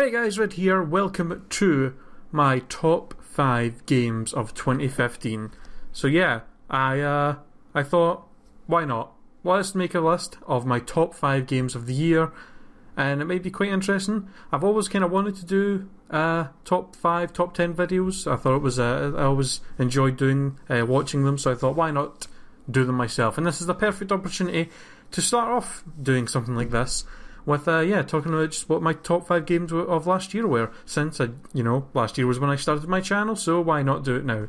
Hey guys, Rid here. Welcome to my top 5 games of 2015. So yeah, I thought, why not? Let's make a list of my top 5 games of the year, and it may be quite interesting. I've always kind of wanted to do top 5, top 10 videos. I thought it was I always enjoyed doing watching them, so I thought, why not do them myself? And this is the perfect opportunity to start off doing something like this. With talking about just what my top 5 games of last year were, since last year was when I started my channel, so why not do it now?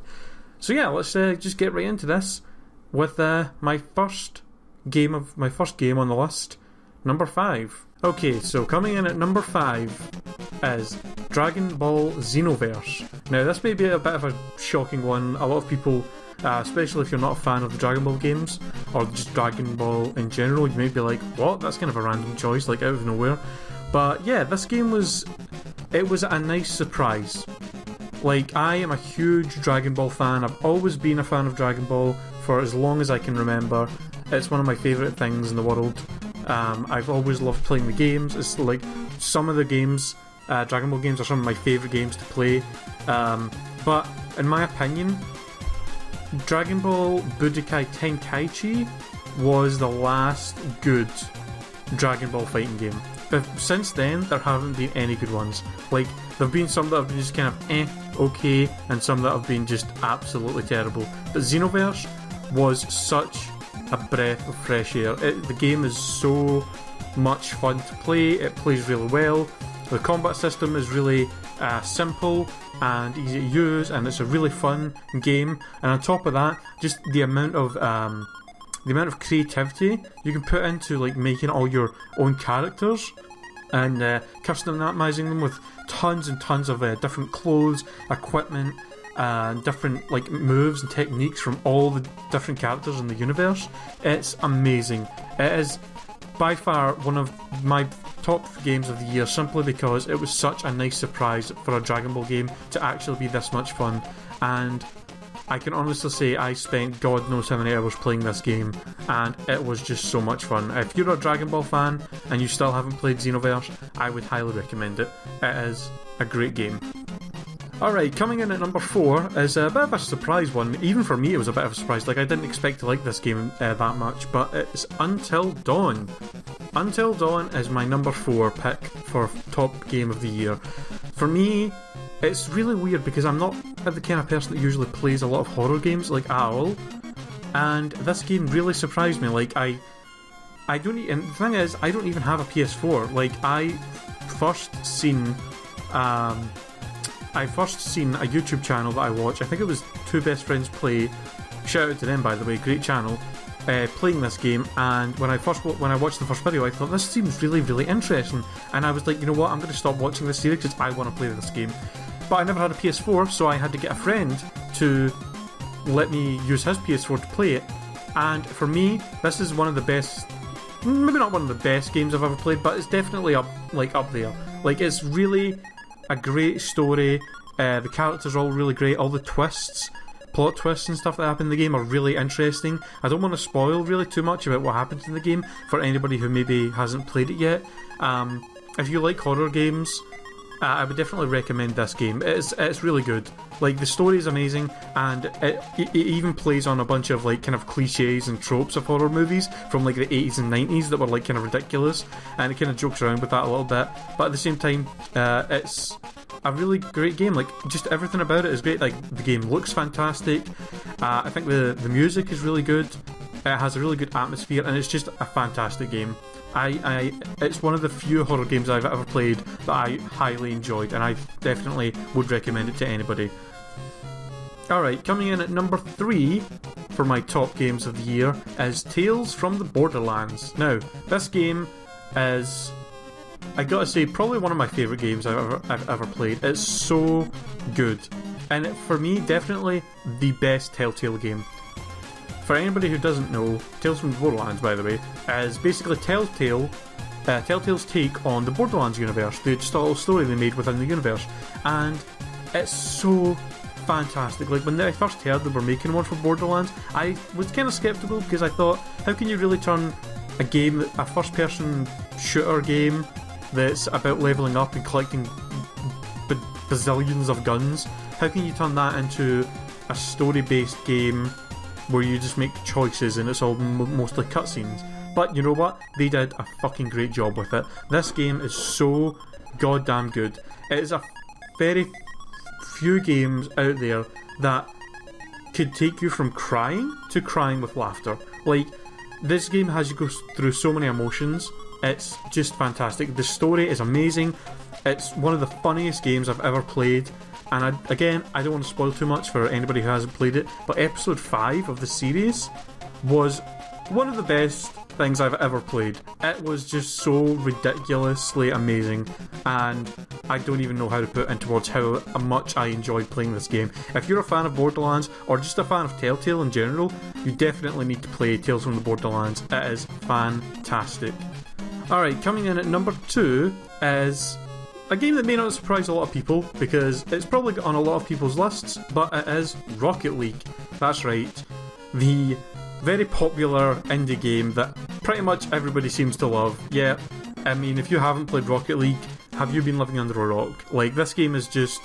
So yeah, let's just get right into this with my first game on the list, number 5. Okay, so coming in at number 5 is Dragon Ball Xenoverse. Now this may be a bit of a shocking one. A lot of people, especially if you're not a fan of the Dragon Ball games, or just Dragon Ball in general, you may be like, what? That's kind of a random choice, like out of nowhere. But yeah, this game was a nice surprise. Like, I am a huge Dragon Ball fan. I've always been a fan of Dragon Ball for as long as I can remember. It's one of my favourite things in the world. I've always loved playing the games. It's like, some of the games, Dragon Ball games, are some of my favourite games to play. But in my opinion, Dragon Ball Budokai Tenkaichi was the last good Dragon Ball fighting game. But since then, there haven't been any good ones. Like, there have been some that have been just kind of okay, and some that have been just absolutely terrible. But Xenoverse was such a breath of fresh air. The game is so much fun to play. It plays really well. The combat system is really simple and easy to use, and it's a really fun game. And on top of that, just the amount of creativity you can put into like making all your own characters and customizing them with tons and tons of different clothes, equipment, and different like moves and techniques from all the different characters in the universe. It's amazing. It is by far one of my top games of the year, simply because it was such a nice surprise for a Dragon Ball game to actually be this much fun. And I can honestly say I spent God knows how many hours playing this game, and it was just so much fun. If you're a Dragon Ball fan and you still haven't played Xenoverse, I would highly recommend it. It is a great game. Alright, coming in at number 4 is a bit of a surprise one. Even for me, it was a bit of a surprise. Like, I didn't expect to like this game that much, but it's Until Dawn. Until Dawn is my number 4 pick for top game of the year. For me, it's really weird because I'm not the kind of person that usually plays a lot of horror games, like, at all. And this game really surprised me. Like, I don't, and the thing is, I don't even have a PS4. Like, I first seen a YouTube channel that I watch. I think it was Two Best Friends Play. Shout out to them, by the way, great channel. Playing this game, and when I watched the first video, I thought this seems really, really interesting, and I was like, you know what, I'm going to stop watching this series because I want to play this game. But I never had a PS4, so I had to get a friend to let me use his PS4 to play it. And for me, this is one of the best, maybe not one of the best games I've ever played, but it's definitely up there. Like, it's really a great story. The characters are all really great. All the plot twists and stuff that happen in the game are really interesting. I don't want to spoil really too much about what happens in the game for anybody who maybe hasn't played it yet. If you like horror games, I would definitely recommend this game. It's really good. Like, the story is amazing, and it even plays on a bunch of like kind of cliches and tropes of horror movies from like the 80s and 90s that were like kind of ridiculous, and it kind of jokes around with that a little bit. But at the same time, it's a really great game. Like, just everything about it is great. Like, the game looks fantastic. I think the music is really good. It has a really good atmosphere, and it's just a fantastic game. It's one of the few horror games I've ever played that I highly enjoyed, and I definitely would recommend it to anybody. Alright, coming in at number 3 for my top games of the year is Tales from the Borderlands. Now, this game is, I gotta say, probably one of my favourite games I've ever played. It's so good, and for me, definitely the best Telltale game. For anybody who doesn't know, Tales from the Borderlands, by the way, is basically Telltale's take on the Borderlands universe. Just a little story they made within the universe, and it's so fantastic. Like, when I first heard they were making one for Borderlands, I was kind of skeptical because I thought, how can you really turn a first-person shooter game that's about leveling up and collecting bazillions of guns. How can you turn that into a story-based game where you just make choices and it's all mostly cutscenes? But you know what? They did a fucking great job with it. This game is so goddamn good. It is a very few games out there that could take you from crying to crying with laughter. Like, this game has you go through so many emotions. It's just fantastic. The story is amazing. It's one of the funniest games I've ever played. And I don't want to spoil too much for anybody who hasn't played it, but episode 5 of the series was one of the best things I've ever played. It was just so ridiculously amazing, and I don't even know how to put into words how much I enjoyed playing this game. If you're a fan of Borderlands, or just a fan of Telltale in general, you definitely need to play Tales from the Borderlands. It is fantastic. Alright, coming in at number 2 is a game that may not surprise a lot of people, because it's probably on a lot of people's lists, but it is Rocket League. That's right. The very popular indie game that pretty much everybody seems to love. Yeah, I mean, if you haven't played Rocket League, have you been living under a rock? Like, this game is just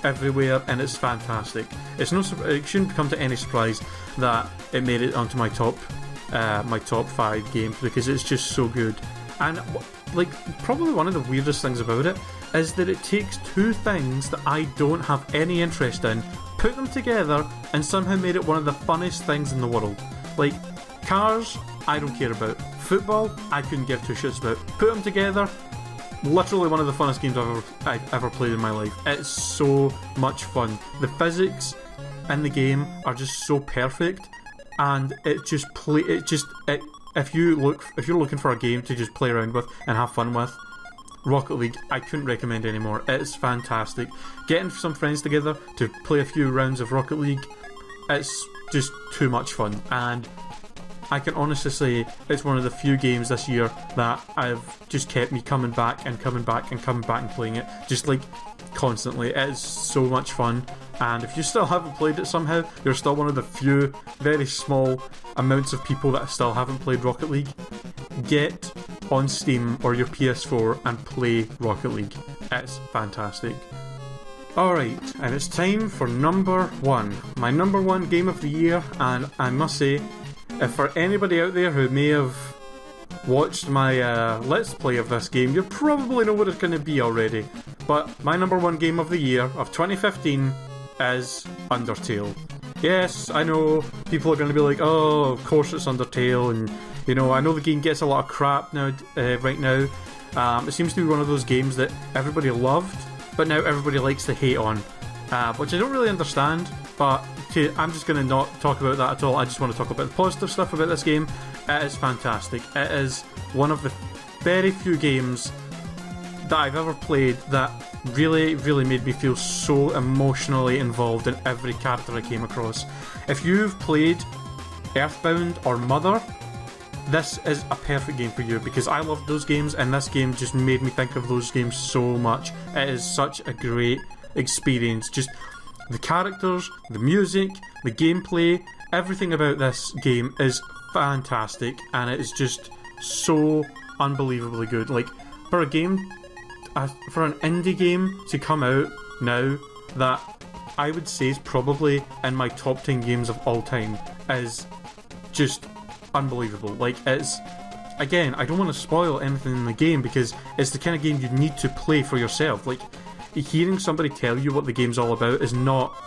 everywhere and it's fantastic. It shouldn't come to any surprise that it made it onto my top 5 games, because it's just so good. And like, probably one of the weirdest things about it is that it takes two things that I don't have any interest in, put them together, and somehow made it one of the funnest things in the world. Like, cars, I don't care about. Football, I couldn't give two shits about. Put them together, literally one of the funnest games I've ever played in my life. It's so much fun. The physics in the game are just so perfect, and if you're looking for a game to just play around with and have fun with, Rocket League, I couldn't recommend anymore. It's fantastic. Getting some friends together to play a few rounds of Rocket League, it's just too much fun, and I can honestly say it's one of the few games this year that I've just kept me coming back and playing it, just like constantly. It is so much fun, and if you still haven't played it somehow, you're still one of the few, very small amounts of people that still haven't played Rocket League. Get on Steam or your PS4 and play Rocket League. It's fantastic. Alright, and it's time for number 1. My number 1 game of the year, and I must say, if for anybody out there who may have watched my Let's Play of this game, you probably know what it's going to be already. But my number 1 game of the year of 2015 is Undertale. Yes, I know, people are going to be like, oh, of course it's Undertale, and you know, I know the game gets a lot of crap now, right now. It seems to be one of those games that everybody loved, but now everybody likes to hate on, which I don't really understand, but I'm just going to not talk about that at all. I just want to talk about the positive stuff about this game. It is fantastic. It is one of the very few games that I've ever played that really, really made me feel so emotionally involved in every character I came across. If you've played Earthbound or Mother, this is a perfect game for you, because I loved those games, and this game just made me think of those games so much. It is such a great experience. Just the characters, the music, the gameplay, everything about this game is fantastic, and it is just so unbelievably good. Like, for a game, for an indie game to come out now that I would say is probably in my top 10 games of all time is just unbelievable. Like, it's, again, I don't want to spoil anything in the game, because it's the kind of game you need to play for yourself. Like, hearing somebody tell you what the game's all about is not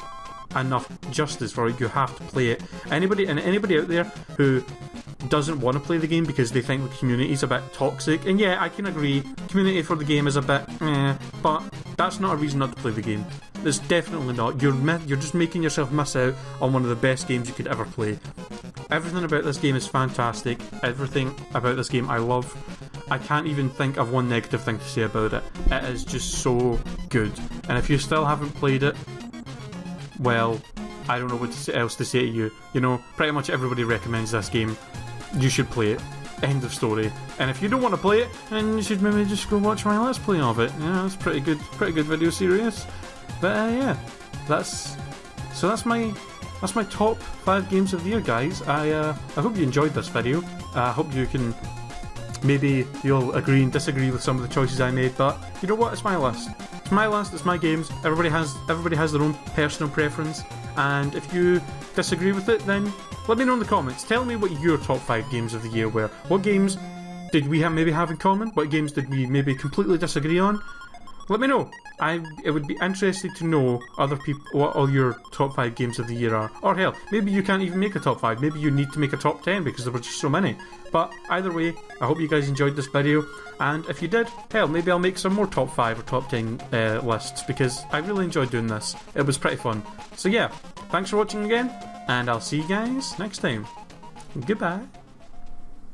enough justice for it. You have to play it. Anybody out there who doesn't want to play the game because they think the community's a bit toxic, and yeah, I can agree, community for the game is a bit but that's not a reason not to play the game. It's definitely not. You're just making yourself miss out on one of the best games you could ever play. Everything about this game is fantastic. Everything about this game I love. I can't even think of one negative thing to say about it. It is just so good. And if you still haven't played it, well, I don't know what else to say to you. You know, pretty much everybody recommends this game. You should play it. End of story. And if you don't want to play it, then you should maybe just go watch my Let's Play of it. Yeah, it's pretty good video series. But yeah, that's my top 5 games of the year, guys. I hope you enjoyed this video. I hope you can, maybe you'll agree and disagree with some of the choices I made, but you know what, it's my list. It's my list, it's my games. Everybody has their own personal preference, and if you disagree with it, then let me know in the comments. Tell me what your top 5 games of the year were. What games did we maybe have in common? What games did we maybe completely disagree on? Let me know. It would be interesting to know other people what all your top 5 games of the year are. Or hell, maybe you can't even make a top 5. Maybe you need to make a top 10 because there were just so many. But either way, I hope you guys enjoyed this video. And if you did, hell, maybe I'll make some more top 5 or top 10 lists because I really enjoyed doing this. It was pretty fun. So yeah, thanks for watching again, and I'll see you guys next time. Goodbye.